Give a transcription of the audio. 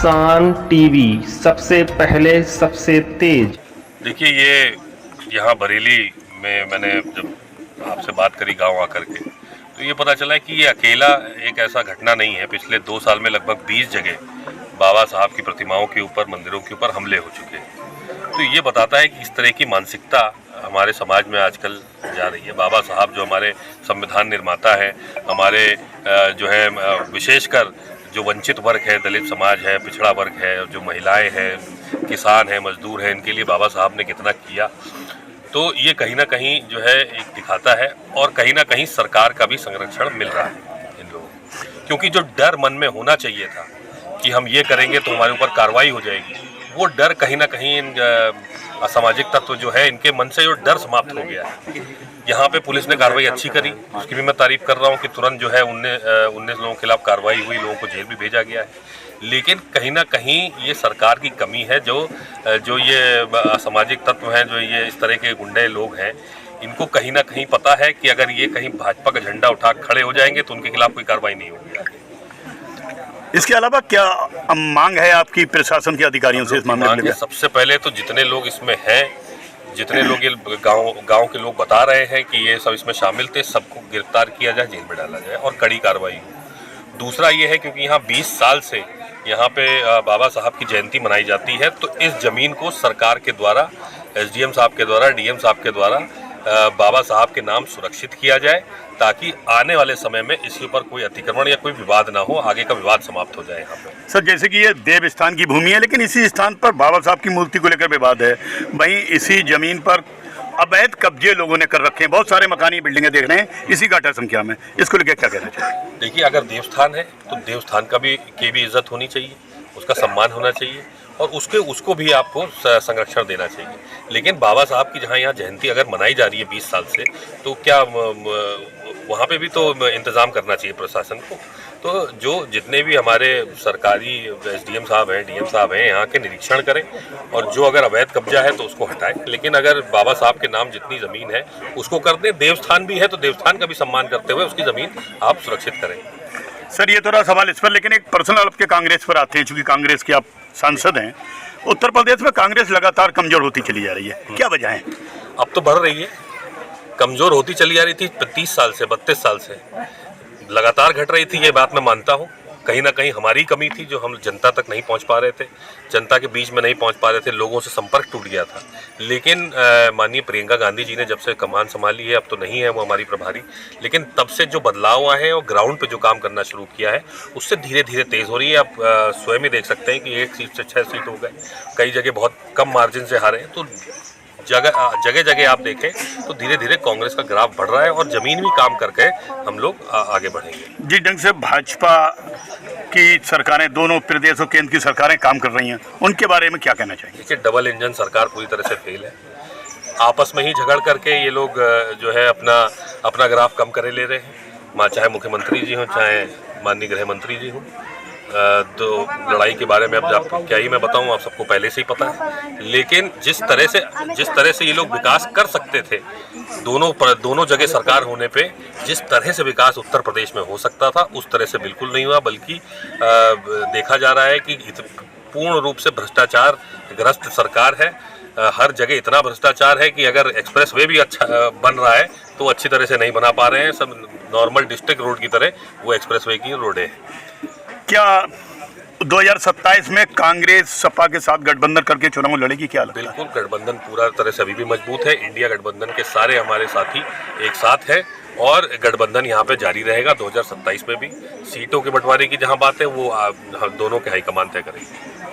किसान टीवी सबसे पहले सबसे तेज। देखिए, ये यहाँ बरेली में मैंने जब आपसे बात करी गांव आकर के, तो ये पता चला कि ये अकेला एक ऐसा घटना नहीं है। पिछले 2 साल में लगभग 20 जगह बाबा साहब की प्रतिमाओं के ऊपर, मंदिरों के ऊपर हमले हो चुके हैं। तो ये बताता है कि इस तरह की मानसिकता हमारे समाज में आजकल जा रही है। बाबा साहब जो हमारे संविधान निर्माता है, हमारे जो है विशेषकर जो वंचित वर्ग है, दलित समाज है, पिछड़ा वर्ग है, जो महिलाएं हैं, किसान हैं, मजदूर हैं, इनके लिए बाबा साहब ने कितना किया, तो ये कहीं ना कहीं जो है एक दिखाता है। और कहीं ना कहीं सरकार का भी संरक्षण मिल रहा है इन लोगों को, क्योंकि जो डर मन में होना चाहिए था कि हम ये करेंगे तो हमारे ऊपर कार्रवाई हो जाएगी, वो डर कहीं ना कहीं इन असामाजिक तत्व जो है इनके मन से जो डर समाप्त हो गया है। यहाँ पे पुलिस ने कार्रवाई अच्छी करी, उसकी भी मैं तारीफ कर रहा हूँ कि तुरंत जो है 19 लोगों के खिलाफ कार्रवाई हुई, लोगों को जेल भी भेजा गया है। लेकिन कहीं ना कहीं ये सरकार की कमी है। जो ये असामाजिक तत्व हैं, जो ये इस तरह के गुंडे लोग हैं, इनको कहीं ना कहीं पता है कि अगर ये कहीं भाजपा का झंडा उठा खड़े हो जाएंगे तो उनके खिलाफ कोई कार्रवाई नहीं होगी। इसके अलावा क्या मांग है आपकी प्रशासन के अधिकारियों से इस मामले में? सबसे पहले तो जितने लोग इसमें हैं, जितने लोग ये गांव के लोग बता रहे हैं कि ये सब इसमें शामिल थे, सबको गिरफ्तार किया जाए, जेल में डाला जाए और कड़ी कार्रवाई हो। दूसरा ये है क्योंकि यहाँ 20 साल से यहाँ पे बाबा साहब की जयंती मनाई जाती है, तो इस जमीन को सरकार के द्वारा, एसडीएम साहब के द्वारा, डीएम साहब के द्वारा बाबा साहब के नाम सुरक्षित किया जाए, ताकि आने वाले समय में इसके ऊपर कोई अतिक्रमण या कोई विवाद ना हो, आगे का विवाद समाप्त हो जाए यहाँ पे। सर, जैसे कि ये देव स्थान की भूमि है, लेकिन इसी स्थान पर बाबा साहब की मूर्ति को लेकर विवाद है। वहीं इसी जमीन पर अवैध कब्जे लोगों ने कर रखे हैं, बहुत सारे मकानी बिल्डिंगें देख रहे हैं इसी घाटा संख्या में। इसको लेकर क्या कहना चाहिए? देखिए, अगर देवस्थान है तो देवस्थान की भी इज्जत होनी चाहिए, उसका सम्मान होना चाहिए और उसको भी आपको संरक्षण देना चाहिए। लेकिन बाबा साहब की जहाँ यहाँ जयंती अगर मनाई जा रही है 20 साल से, तो क्या वहाँ पे भी तो इंतज़ाम करना चाहिए प्रशासन को। तो जो जितने भी हमारे सरकारी एसडीएम साहब हैं, डीएम साहब हैं, यहाँ के निरीक्षण करें और जो अगर अवैध कब्जा है तो उसको हटाएं। लेकिन अगर बाबा साहब के नाम जितनी ज़मीन है उसको कर दें। देवस्थान भी है तो देवस्थान का भी सम्मान करते हुए उसकी ज़मीन आप सुरक्षित करें। सर, ये थोड़ा सवाल इस पर, लेकिन एक पर्सनल आपके कांग्रेस पर आते हैं, चूंकि कांग्रेस के आप सांसद हैं। उत्तर प्रदेश में कांग्रेस लगातार कमजोर होती चली जा रही है, क्या वजह है? अब तो बढ़ रही है, कमजोर होती चली जा रही थी 30 साल से, 32 साल से लगातार घट रही थी, ये बात मैं मानता हूँ। कहीं ना कहीं हमारी कमी थी, जो हम जनता तक नहीं पहुँच पा रहे थे, जनता के बीच में नहीं पहुँच पा रहे थे, लोगों से संपर्क टूट गया था। लेकिन माननीय प्रियंका गांधी जी ने जब से कमान संभाली है, अब तो नहीं है वो हमारी प्रभारी, लेकिन तब से जो बदलाव आए हैं और ग्राउंड पे जो काम करना शुरू किया है, उससे धीरे धीरे तेज़ हो रही है। आप स्वयं ही देख सकते हैं कि 1 सीट से 6 सीट हो गए, कई जगह बहुत कम मार्जिन से हारे हैं। तो जगह जगह आप देखें तो धीरे धीरे कांग्रेस का ग्राफ बढ़ रहा है और जमीन भी काम करके हम लोग आगे बढ़ेंगे। जिस ढंग से भाजपा की सरकारें, दोनों प्रदेश और केंद्र की सरकारें काम कर रही हैं, उनके बारे में क्या कहना चाहिए? देखिए, डबल इंजन सरकार पूरी तरह से फेल है। आपस में ही झगड़ करके ये लोग जो है अपना ग्राफ कम करे ले रहे हैं, चाहे मुख्यमंत्री जी हों, चाहे माननीय गृह मंत्री जी हों। तो लड़ाई के बारे में अब क्या ही मैं बताऊं, आप सबको पहले से ही पता है। लेकिन जिस तरह से ये लोग विकास कर सकते थे, दोनों जगह सरकार होने पे जिस तरह से विकास उत्तर प्रदेश में हो सकता था, उस तरह से बिल्कुल नहीं हुआ। बल्कि देखा जा रहा है कि पूर्ण रूप से भ्रष्टाचार ग्रस्त सरकार है। हर जगह इतना भ्रष्टाचार है कि अगर एक्सप्रेस वे भी अच्छा बन रहा है तो अच्छी तरह से नहीं बना पा रहे हैं। सब नॉर्मल डिस्ट्रिक्ट रोड की तरह वो एक्सप्रेस वे की रोडें हैं। क्या 2027 में कांग्रेस सपा के साथ गठबंधन करके चुनाव लड़ेगी? क्या लगता है? बिल्कुल, गठबंधन पूरा तरह से अभी भी मजबूत है। इंडिया गठबंधन के सारे हमारे साथी एक साथ है और गठबंधन यहाँ पे जारी रहेगा 2027 में भी। सीटों के बंटवारे की जहाँ बात है वो दोनों के हाईकमान तय करेंगे।